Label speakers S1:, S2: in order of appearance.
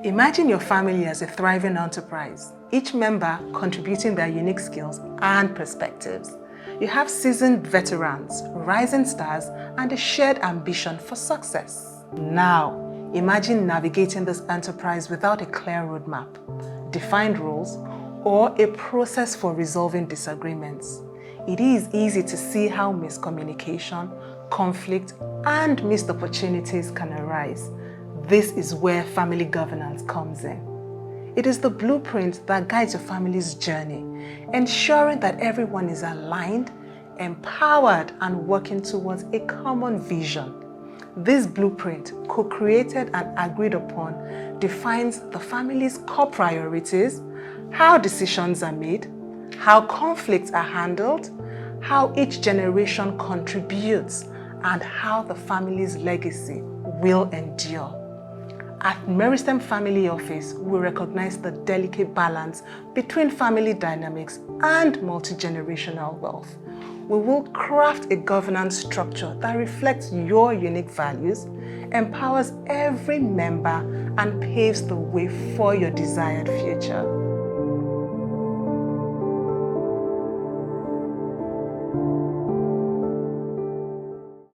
S1: Imagine your family as a thriving enterprise, each member contributing their unique skills and perspectives. You have seasoned veterans, rising stars, and a shared ambition for success. Now, imagine navigating this enterprise without a clear roadmap, defined roles, or a process for resolving disagreements. It is easy to see how miscommunication, conflict, and missed opportunities can arise. This is where family governance comes in. It is the blueprint that guides your family's journey, ensuring that everyone is aligned, empowered, and working towards a common vision. This blueprint, co-created and agreed upon, defines the family's core priorities, how decisions are made, how conflicts are handled, how each generation contributes, and how the family's legacy will endure. At Meristem Family Office, we recognize the delicate balance between family dynamics and multi-generational wealth. We will craft a governance structure that reflects your unique values, empowers every member, and paves the way for your desired future.